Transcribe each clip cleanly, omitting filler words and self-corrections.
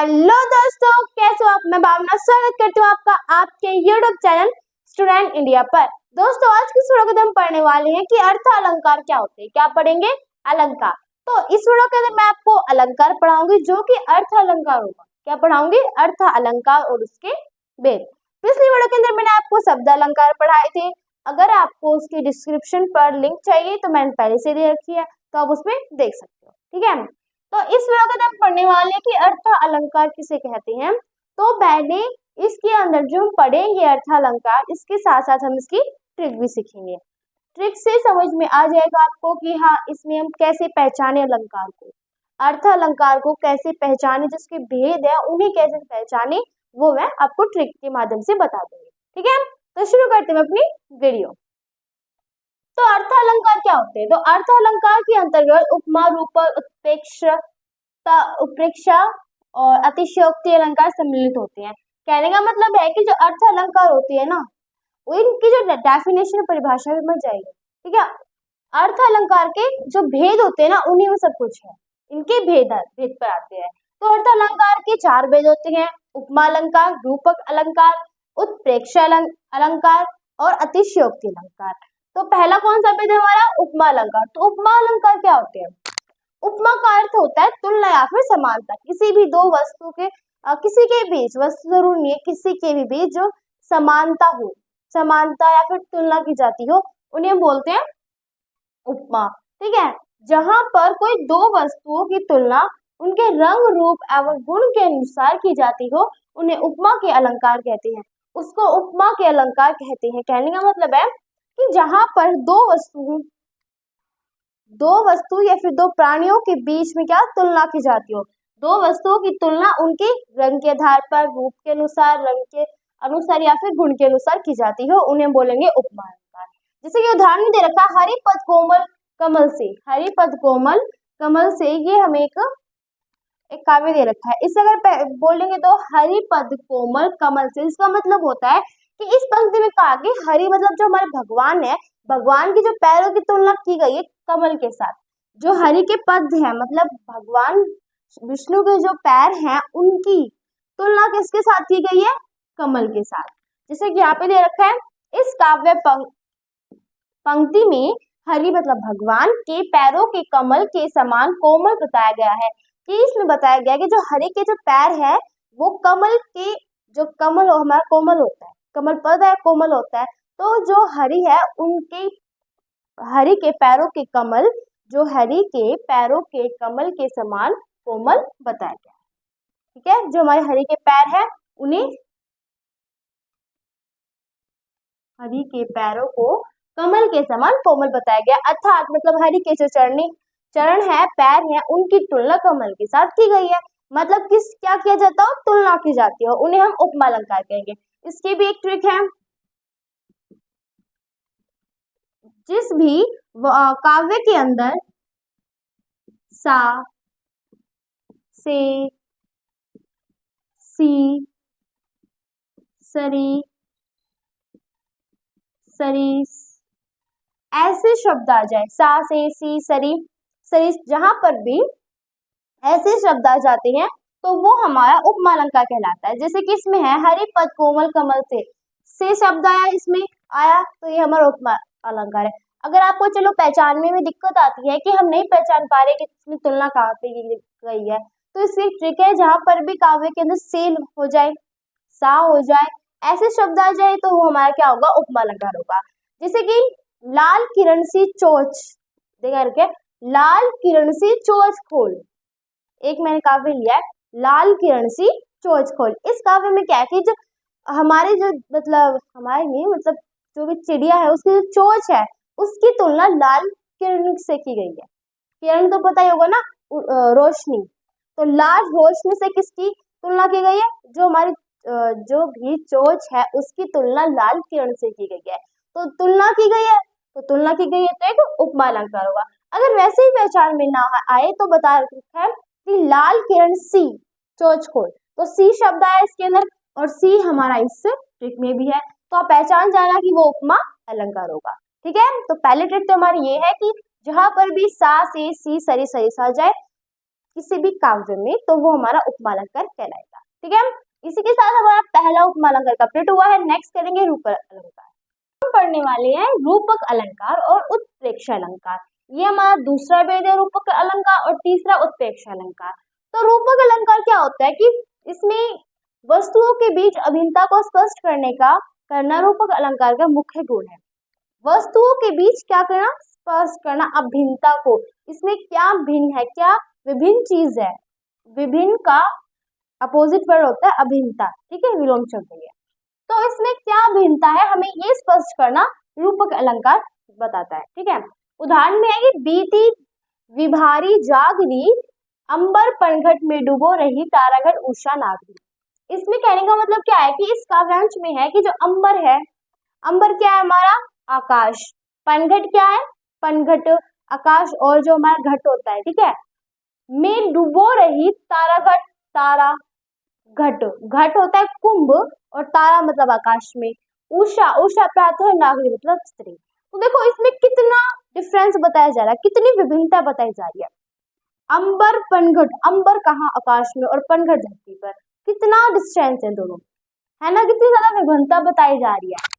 Hello दोस्तों, कैसे हो आप। मैं भावना स्वागत करती हूँ आपका आपके यूट्यूब चैनल स्टूडेंट इंडिया पर। दोस्तों, आज की वीडियो में हम पढ़ने वाले हैं कि अर्थ अलंकार क्या होते हैं। क्या पढ़ेंगे? अलंकार। तो इस वीडियो के अंदर मैं आपको अलंकार पढ़ाऊंगी जो कि अर्थ अलंकार होगा। क्या पढ़ाऊंगी? अर्थ अलंकार और उसके भेद। पिछली वीडियो के अंदर मैंने आपको शब्द अलंकार पढ़ाए थे। अगर आपको उसकी डिस्क्रिप्शन पर लिंक चाहिए तो मैंने पहले से दे रखी है, तो आप उसमें देख सकते हो। ठीक है, तो इस वीडियो के अंदर हम पढ़ने वाले हैं कि अर्थ अलंकार किसे कहते हैं। तो पहले इसके अंदर जो हम पढ़ेंगे अर्थ अलंकार, इसके साथ साथ हम इसकी ट्रिक भी सीखेंगे। ट्रिक से समझ में आ जाएगा आपको कि हाँ, इसमें हम कैसे पहचाने अलंकार को, अर्थ अलंकार को कैसे पहचाने, जिसके भेद है उन्हें कैसे पहचाने, वो मैं आपको ट्रिक के माध्यम से बता दूंगी। ठीक है, तो शुरू करते हैं अपनी वीडियो। तो अर्थ अलंकार क्या होते हैं? तो अर्थ अलंकार के अंतर्गत उपमा, रूपक, उत्प्रेक्षा और अतिशयोक्ति अलंकार सम्मिलित होते हैं। कहने का मतलब है कि जो अर्थ अलंकार होती है ना, इनकी जो डेफिनेशन परिभाषा भी बन जाएगी। ठीक है, अर्थ अलंकार के जो भेद होते हैं ना, उन्हीं में सब कुछ है। इनके भेद पर आते हैं। तो अर्थ अलंकार के 4 भेद होते हैं: उपमा अलंकार, रूपक अलंकार, उत्प्रेक्षा अलंकार और अतिशयोक्ति अलंकार। तो पहला कौन सा भेद है हमारा? उपमा अलंकार। तो उपमा अलंकार क्या होते हैं? उपमा का अर्थ होता है तुलना या फिर समानता। किसी भी दो वस्तु के किसी के बीच, वस्तु जरूर नहीं है, किसी के भी बीच जो समानता हो, समानता या फिर तुलना की जाती हो, उन्हें बोलते हैं उपमा। ठीक है, जहां पर कोई दो वस्तुओं की तुलना उनके रंग, रूप एवं गुण के अनुसार की जाती हो, उन्हें उपमा के अलंकार कहते हैं। उसको उपमा के अलंकार कहते हैं। कहने का मतलब है कि जहां पर दो वस्तु या फिर दो प्राणियों के बीच में क्या तुलना की जाती हो, दो वस्तुओं की तुलना उनके रंग के आधार पर, रूप के अनुसार, रंग के अनुसार या फिर गुण के अनुसार की जाती हो, उन्हें बोलेंगे उपमा अलंकार। जैसे कि उदाहरण दे रखा है हरिपद कोमल कमल से। हरिपद कोमल कमल से, ये हमें एक काव्य दे रखा है। इसे अगर बोलेंगे तो हरिपद कोमल कमल से, इसका मतलब होता है कि इस पंक्ति में कहा कि हरि मतलब जो हमारे भगवान है, भगवान की जो पैरों की तुलना की गई है कमल के साथ। जो हरि के पद है मतलब भगवान विष्णु के जो पैर हैं, उनकी तुलना किसके साथ की गई है? कमल के साथ। जैसे कि यहाँ पे दे रखा है, इस काव्य पंक्ति में हरि मतलब भगवान के पैरों के कमल के समान कोमल बताया गया है। कि इसमें बताया गया कि जो हरि के जो पैर है वो कमल के, जो कमल हमारा कोमल होता है, कमल पद है, कोमल होता है। तो जो हरि है उनके, हरि के पैरों के कमल, जो हरि के पैरों के कमल के समान कोमल बताया गया है। ठीक है, जो हमारे हरि के पैर है उन्हें, हरि के पैरों को कमल के समान कोमल बताया गया। अर्थात मतलब हरि के जो चरण है, पैर है, उनकी तुलना कमल के साथ की गई है। मतलब क्या किया जाता है? तुलना की जाती है, उन्हें हम उपमा अलंकार कहेंगे। इसकी भी एक ट्रिक है। जिस भी काव्य के अंदर सा, से, सी, सरी, सरी ऐसे शब्द आ जाए, सा, से, सी, सरी, जहां पर भी ऐसे शब्द आ जाते हैं तो वो हमारा उपमा अलंकार कहलाता है। जैसे कि इसमें है हरिपद कोमल कमल से शब्द आया, इसमें आया, तो ये हमारा उपमा अलंकार है। अगर आपको चलो पहचानने में दिक्कत आती है कि हम नहीं पहचान पा रहे कि इसमें तुलना कहाँ पे की गई है, तो इसकी ट्रिक है, जहां पर भी काव्य के अंदर से हो जाए, सा हो जाए, ऐसे शब्द आ जाए, तो वो हमारा क्या होगा? उपमा अलंकार होगा। जैसे कि लाल किरण सी चोच, देखा रखे, लाल किरण सी चोच खोल, एक मैंने काव्य लिया है, लाल किरण सी चोच खोल। इस काव्य में क्या है कि जो हमारे जो मतलब हमारे नहीं मतलब जो भी चिड़िया है उसकी जो चोच है उसकी तुलना लाल किरण से की गई है। किरण तो पता ही होगा ना, रोशनी। तो लाल रोशनी से किसकी तुलना की गई है? जो हमारी जो भी चोच है उसकी तुलना लाल किरण से की गई है। तो तुलना की गई है, तो एक उपमा अलंकार होगा। अगर वैसे ही पहचान में ना आए तो बता रखा है कि लाल किरण सी चोच खोल, तो सी शब्द आया इसके अंदर और सी हमारा इस ट्रिक में भी है, तो आप पहचान जाना कि वो उपमा अलंकार होगा। ठीक है, तो पहले ट्रिक तो हमारी ये है कि जहां पर भी सा, से, सी, सरी, सरिस आ जाए, किसी भी काव्य में, तो वो हमारा उपमालंकार कहलाएगा। ठीक है, इसी के साथ हमारा पहला उपमालंकार कंप्लीट हुआ है। नेक्स्ट करेंगे रूपक अलंकार। हम पढ़ने वाले हैं रूपक अलंकार और उत्प्रेक्ष अलंकार। ये हमारा दूसरा वेद है, रूपक अलंकार, और तीसरा उत्प्रेक्ष अलंकार। तो रूपक अलंकार क्या होता है कि इसमें वस्तुओं के बीच अभिन्नता को स्पष्ट करना रूपक अलंकार का मुख्य गुण है। वस्तुओं के बीच क्या करना, स्पष्ट करना अभिन्नता को। इसमें क्या भिन्न है, क्या विभिन्न चीज है, विभिन्न का अपोजिट वर्ड होता है अभिन्नता। ठीक है, विलोम शब्द है। तो इसमें क्या भिन्नता है, हमें ये स्पष्ट करना रूपक अलंकार बताता है। ठीक है, उदाहरण में है कि बीती विभारी जागरी, अंबर पनघट में डूबो रही तारागढ़ उषा नागरी। इसमें कहने का मतलब क्या है कि इस काव्यांश में है कि जो अंबर है, अंबर क्या है हमारा, आकाश। पनघट क्या है, पनघट आकाश, और जो हमारा घट होता है, ठीक है, में डूबो रही तारागढ़, तारा घट, घट होता है कुंभ, और तारा मतलब आकाश में। उषा, उषा प्रातः नागरी मतलब स्त्री। तो देखो इसमें कितना डिफरेंस बताया जा रहा है, कितनी विभिन्नता बताई जा रही है। अंबर पनघट, अंबर कहाँ, आकाश में, और पनघट धरती पर, कितना डिस्टेंस है दोनों, है ना, कितनी ज्यादा विभिन्नता बताई जा रही है।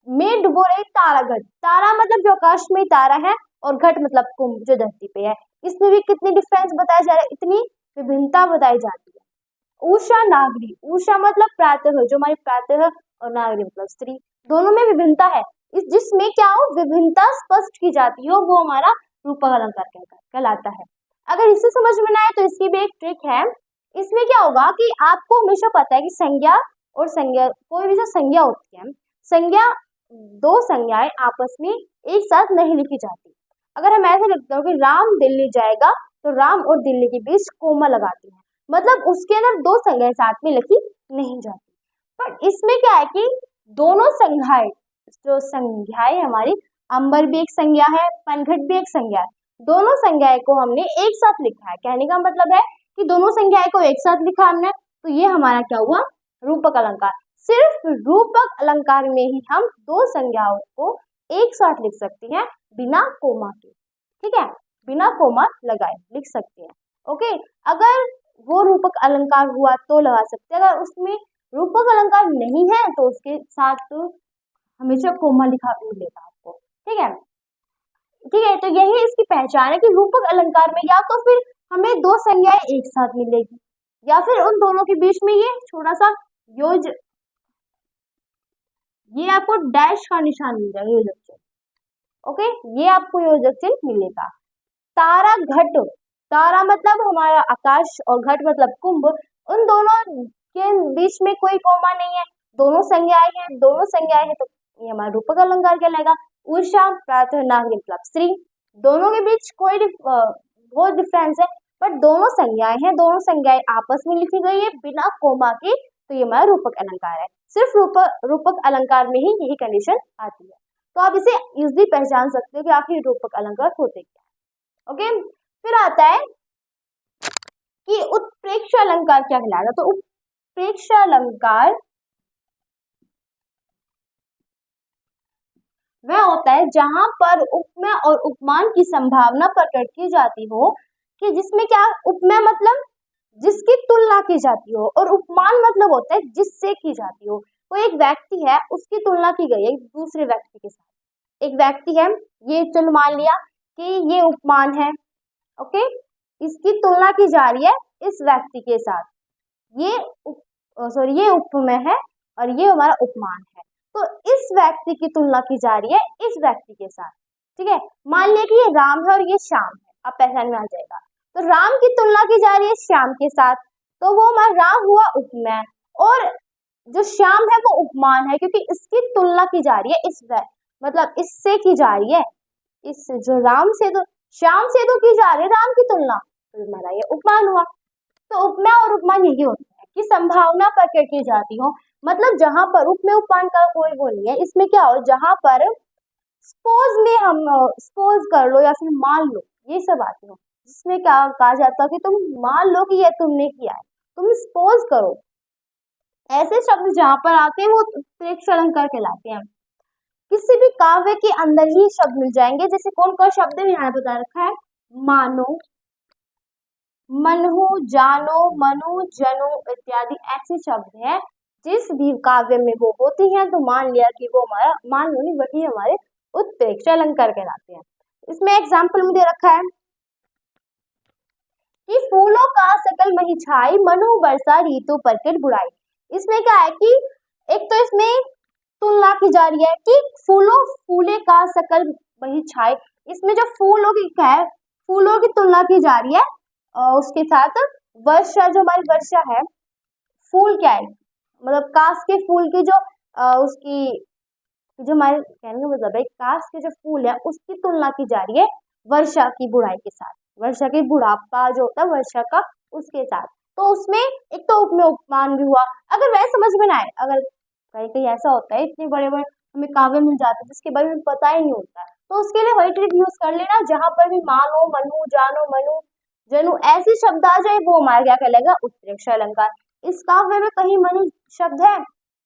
में डुबो रही तारा घट, तारा मतलब जो आकाश में तारा है, और घट मतलब कुंभ जो धरती पे है। इसमें भी कितनी डिफरेंस बताया जा रहा है, इतनी विभिन्नता बताई जाती है। उषा नागरी, उषा मतलब प्रातः, जो हमारी प्रातः, और नागरी मतलब स्त्री, दोनों में विभिन्नता है। इस जिसमें क्या हो, विभिन्नता स्पष्ट की जाती हो, वो हमारा रूपक अलंकार कहलाता है। अगर इसे समझ में ना आए तो इसकी भी एक ट्रिक है। इसमें क्या होगा कि आपको हमेशा पता है कि संज्ञा और संज्ञा, कोई भी जो संज्ञा होती है, संज्ञा, दो संज्ञाएं आपस में एक साथ नहीं लिखी जाती। अगर हम ऐसे लिखते हो कि राम दिल्ली जाएगा, तो राम और दिल्ली के बीच कोमा लगाते हैं, मतलब उसके अंदर दो संज्ञाएं साथ में लिखी नहीं जाती। पर इसमें क्या है कि दोनों संज्ञाएं, जो संज्ञाएं हमारी, अंबर भी एक संज्ञा है, पनघट भी एक संज्ञा है, दोनों संज्ञाएं को हमने एक साथ लिखा है। कहने का मतलब है कि दोनों संज्ञाएं को एक साथ लिखा हमने, तो ये हमारा क्या हुआ, रूपक अलंकार। सिर्फ रूपक अलंकार में ही हम दो संज्ञाओं को एक साथ लिख सकते हैं बिना कोमा के। ठीक है, बिना कोमा लगाए लिख सकते हैं। ओके, अगर वो रूपक अलंकार हुआ तो लगा सकते हैं, अगर उसमें रूपक अलंकार नहीं है तो उसके साथ हमेशा कोमा लिखा मिलेगा आपको। ठीक है, ठीक है, तो यही इसकी पहचान है कि रूपक अलंकार में या तो फिर हमें दो संज्ञाएं एक साथ मिलेगी, या फिर उन दोनों के बीच में ये छोटा सा योज, ये आपको डैश का निशान मिल जाएगा, योजक चिन्ह। ओके, ये आपको योजक चिन्ह मिलेगा। तारा घट, तारा मतलब हमारा आकाश, और घट मतलब कुंभ, उन दोनों के बीच में कोई कोमा नहीं है, दोनों संज्ञाएं हैं, दोनों संज्ञाएं हैं, तो ये हमारा रूपक अलंकार कहलाएगा। उषा प्रातः नागरी मतलब स्त्री, दोनों के बीच कोई बहुत डिफरेंस है, बट दोनों संज्ञाएं हैं, दोनों संज्ञाएं आपस में लिखी गई है बिना कोमा के, तो ये हमारा रूपक अलंकार है। सिर्फ रूपक अलंकार में ही यही कंडीशन आती है। तो आप इसे इजिली पहचान सकते हो कि आखिर रूपक अलंकार होते क्या है। ओके, फिर आता है कि उत्प्रेक्ष अलंकार क्या कहलाता है। तो उत्प्रेक्ष अलंकार वह होता है जहां पर उपमा और उपमान की संभावना प्रकट की जाती हो, कि जिसमें क्या, उपमा मतलब जिसकी तुलना की जाती हो, और उपमान मतलब होता है जिससे की जाती हो। कोई एक व्यक्ति है, उसकी तुलना की गई है एक दूसरे व्यक्ति के साथ। एक व्यक्ति है, ये चलो मान लिया कि ये उपमान है, ओके, इसकी तुलना की जा रही है इस व्यक्ति के साथ, ये ये उपमेय है और ये हमारा उपमान है। तो इस व्यक्ति की तुलना की जा रही है इस व्यक्ति के साथ। ठीक है, मान लिया कि ये राम है और ये श्याम है, अब पहचान में आ जाएगा। तो राम की तुलना की जा रही है श्याम के साथ, तो वो हमारा राम हुआ उपमेय, और जो श्याम है वो उपमान है, क्योंकि इसकी तुलना की जा रही है इस मतलब इससे की जा रही है, इस जो राम से तो श्याम से तो की जा रही है राम की तुलना, तो हमारा ये उपमान हुआ। तो उपमेय और उपमान यही होता है कि संभावना प्रकट की जाती हो, मतलब जहां पर उपमेय उपमान का कोई वो नहीं है। इसमें क्या हो, जहां पर सपोज में हम सपोज कर लो या फिर मान लो, ये सब आते हो, जिसमें क्या कहा जाता है कि तुम मान लो कि ये तुमने किया है, तुम सपोज करो। ऐसे शब्द जहां पर आते हैं वो उत्प्रेक्ष अलंकार कहलाते हैं। किसी भी काव्य के अंदर ही शब्द मिल जाएंगे, जैसे कौन कौन शब्द है यहाँ बता रखा है, मानो, मनहु, जानो, मनु, जनु इत्यादि ऐसे शब्द हैं जिस भी काव्य में वो होती हैं तो मान लिया कि वो हमारा मान लो वही हमारे उत्प्रेक्ष अलंकार कहलाते हैं। इसमें एग्जाम्पल में दे रखा है कि फूलों का सकल मही छाई, मनु बरसा रीतु परकट बुराई। इसमें क्या है कि एक तो इसमें तुलना की जा रही है कि फूले का सकल मही छाई, इसमें जो फूलों की क्या है, फूलों की तुलना की जा रही है उसके साथ वर्षा, जो हमारी वर्षा है, फूल क्या है, मतलब काश के फूल की जो उसकी जो हमारे कहने का मतलब है काश के जो फूल है उसकी तुलना की जा रही है वर्षा की बुढ़ाई के साथ, वर्षा की बुढ़ापा जो होता है वर्षा का उसके साथ। तो उसमें एक तो उपमेय उपमान भी हुआ। अगर वह समझ में ना आए, अगर कहीं कहीं ऐसा होता है इतने बड़े बड़े हमें काव्य मिल जाते हैं जिसके बारे में पता ही नहीं होता, तो उसके लिए वही ट्रिक यूज कर लेना, जहां पर भी मानो, मनु, जानो, मनु, जनु ऐसे शब्द आ जाए वो हमारा क्या कहलाएगा, उत्प्रेक्ष अलंकार। इस काव्य में कहीं मनु शब्द है?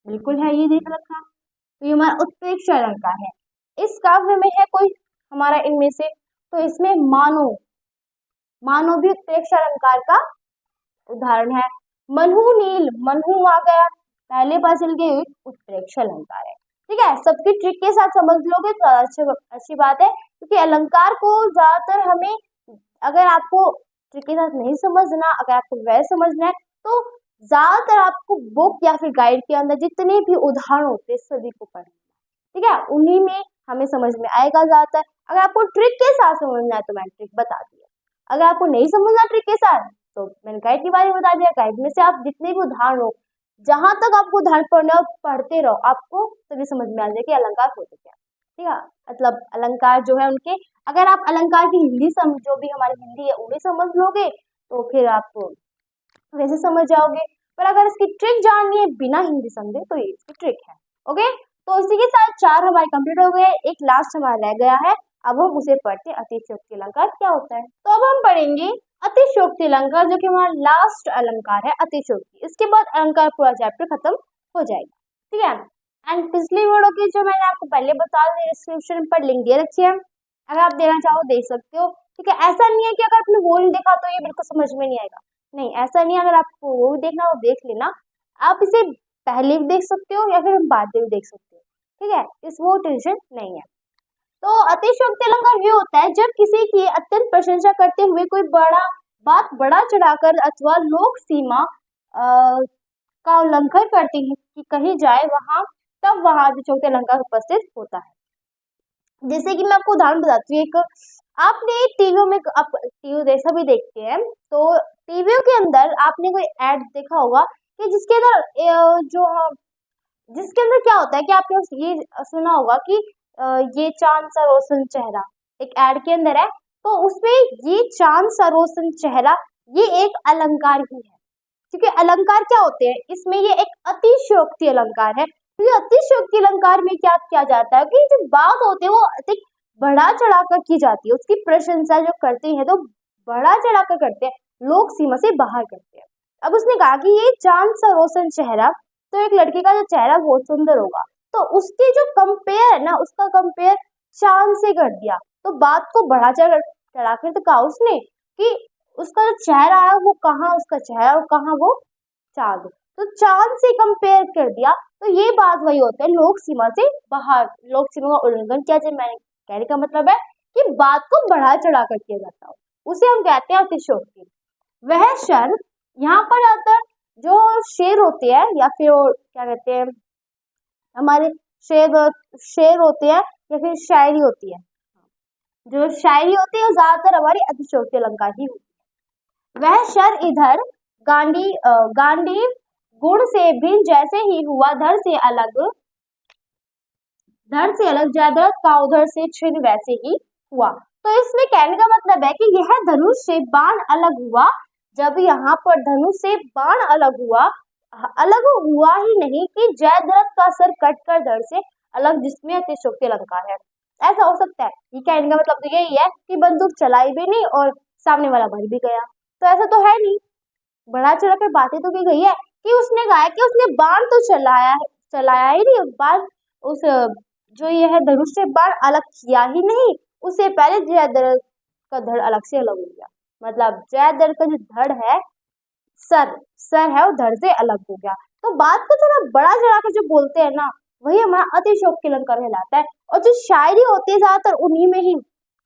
बिल्कुल है, ये देख रखा, तो ये हमारा उत्प्रेक्ष अलंकार है। इस काव्य में है कोई हमारा इनमें से, तो इसमें मानो, मानो भी उत्प्रेक्ष अलंकार का उदाहरण है। मनहु नील, मनहु आ गया पहले बार चल के उत्प्रेक्ष अलंकार है। ठीक है, सबकी ट्रिक के साथ समझ लोगे तो अच्छी बात है, क्योंकि अलंकार को ज्यादातर हमें, अगर आपको ट्रिक के साथ नहीं समझना, अगर आपको वह समझना है तो ज्यादातर आपको बुक या फिर गाइड के अंदर जितने भी उदाहरण होते हैं सभी को पढ़ना, ठीक है, उन्हीं में हमें समझ में आएगा ज्यादातर। अगर आपको ट्रिक के साथ समझना है तो मैंने ट्रिक बता दी है, अगर आपको नहीं समझना ट्रिक के साथ तो मैंने गाइड के बारे में बता दिया। गाइड में से आप जितने भी उदाहरण हो, जहां तक आपको उदाहरण पढ़ना हो पढ़ते रहो, आपको तभी समझ में आ जाए कि अलंकार होते क्या, ठीक है, मतलब अलंकार जो है उनके, अगर आप अलंकार की हिंदी जो भी हमारी हिंदी है उन्हें समझ लोगे तो फिर आप वैसे समझ जाओगे, पर अगर इसकी ट्रिक जाननी है बिना हिंदी समझे तो ये इसकी ट्रिक है। ओके, तो इसी के साथ 4 हमारे कंप्लीट हो गए, एक लास्ट हमारा रह गया है, अब हम उसे पढ़ते हैं, अतिशयोक्ति अलंकार क्या होता है। तो अब हम पढ़ेंगे अतिशयोक्ति अलंकार, जो कि हमारा लास्ट अलंकार है अतिशयोक्ति। इसके बाद अलंकार पूरा चैप्टर खत्म हो जाएगा, ठीक है। एंड पिछली वीडियो की जो मैंने आपको पहले बता दी डिस्क्रिप्शन पर लिंक दे रखी है, अगर आप देना चाहो देख सकते हो, ठीक है। ऐसा नहीं है कि अगर आपने वो नहीं देखा तो ये बिल्कुल समझ में नहीं आएगा, नहीं ऐसा नहीं है, अगर आपको वो भी देखना हो देख लेना, आप इसे पहले भी देख सकते हो या फिर बाद में भी देख सकते हो, ठीक है, इस वो टेंशन नहीं है। तो अतिशयोक्ति अलंकार ये होता है जब किसी की अत्यंत प्रशंसा करते हुए कोई बात बड़ा चढ़ाकर अथवा लोक सीमा का उल्लंघन करती है कि कही जाए वहां, तब वहां अतिशयोक्ति अलंकार उपस्थित होता है। जैसे कि मैं आपको उदाहरण बताती हूँ, एक आपने टीवी में, आप टीवी जैसा भी देखते हैं तो टीवी के अंदर आपने कोई एड देखा होगा कि जिसके अंदर क्या होता है कि आपने ये सुना होगा कि ये चांद सा रोशन चेहरा, एक एड के अंदर है, तो उसमें ये चांद सा रोशन चेहरा ये एक अलंकार ही है, क्योंकि अलंकार क्या होते हैं, इसमें ये एक अतिशयोक्ति अलंकार है। तो ये अतिशयोक्ति अलंकार में क्या किया जाता है कि जो बात होती है वो अधिक बढ़ा चढ़ाकर की जाती है, उसकी प्रशंसा जो करते हैं तो बढ़ा चढ़ाकर करते हैं, लोक सीमा से बाहर करते हैं। अब उसने कहा कि ये चांद सा रोशन चेहरा, तो एक लड़के का जो चेहरा बहुत सुंदर होगा, तो उसकी जो कंपेयर है ना, उसका कंपेयर चांद से कर दिया, तो बात को बढ़ा चढ़ाकर तो कहा उसने कि उसका जो चेहरा है वो कहाँ उसका चेहरा और कहाँ वो चांद, तो चांद से कंपेयर कर दिया, तो ये बात वही होता है लोक सीमा से बाहर, लोक सीमा का उल्लंघन किया जाए। मैंने कहने का मतलब है कि बात को बढ़ा चढ़ा कर किया जाता हो, उसे हम कहते हैं अतिशयोक्ति। वह शर यहाँ पर आता है, जो शेर होते हैं या फिर क्या कहते हैं हमारे शेर होते हैं या फिर शायरी होती है, जो शायरी होती है ज्यादातर हमारी अतिशयोक्ति अलंकार ही होती है। वह शर इधर गांडी गुण से भिन्न जैसे ही हुआ, धड़ से अलग जयद्रथ का उधर से छिन्न वैसे ही हुआ। तो इसमें कहने का मतलब है कि यह धनुष से बाण अलग हुआ, जब यहाँ पर धनुष से बाण अलग हुआ ही नहीं कि जयद्रथ का सर कटकर धड़ से अलग, जिसमें अतिशयोक्ति अलंकार है। ऐसा हो सकता है, ये कहने का मतलब तो यही है कि बंदूक चलाई भी नहीं और सामने वाला मर भी गया, तो ऐसा तो है नहीं, बढ़ा चढ़ा कर बातें तो की गई है कि उसने कहा कि उसने बाण तो चलाया ही नहीं, बाण उस जो ये है धनुष से बाण अलग किया ही नहीं, उससे पहले जयद्रथ का धड़ अलग से अलग हो गया, मतलब जयदर का जो धड़ है, सर है, वो धड़ से अलग हो गया। तो बात को थोड़ा बड़ा चढ़ा कर जो बोलते हैं ना, वही हमारा अतिशयोक्ति अलंकार कहलाता है। और जो शायरी होती है ज्यादातर उन्हीं में ही,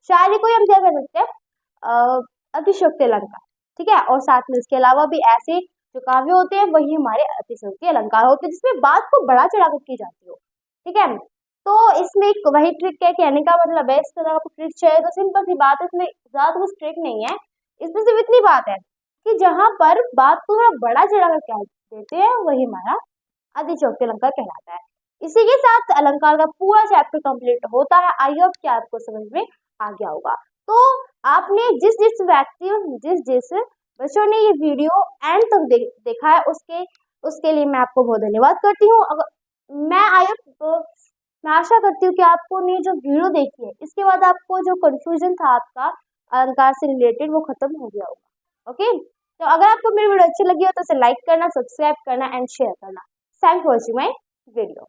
शायरी को ही हम क्या कर सकते हैं, अतिशयोक्ति अलंकार, ठीक है। और साथ में इसके अलावा भी ऐसे जो काव्य होते हैं वही हमारे अतिशयोक्ति अलंकार होते हैं, जिसमें बात को बड़ा चढ़ाकर की जाती हो, ठीक है। तो इसमें एक वही ट्रिक है, कहने का मतलब है, इस तरह आपको ट्रिक चाहिए तो सिंपल सी बात है, इसमें ज्यादा कुछ ट्रिक नहीं है, इसमें सिर्फ इतनी बात है कि जहां पर बात को थोड़ा बड़ा चढ़ाकर कह देते हैं वही हमारा अतिशयोक्ति अलंकार कहलाता है। इसी के साथ अलंकार का पूरा चैप्टर कंप्लीट होता है। आई होप कि आपको समझ में आ गया होगा। तो आपने जिस जिस व्यक्ति, जिस जिस बच्चों ने ये वीडियो एंड तक देखा है, उसके लिए मैं आपको बहुत धन्यवाद करती हूँ। मैं आई होप, मैं आशा करती हूँ कि आपको ने जो वीडियो देखी है, इसके बाद आपको जो कंफ्यूजन था आपका अलंकार से रिलेटेड, वो खत्म हो गया होगा। ओके, तो अगर आपको मेरी वीडियो अच्छी लगी हो तो इसे लाइक करना, सब्सक्राइब करना एंड शेयर करना। Thank for watching my video.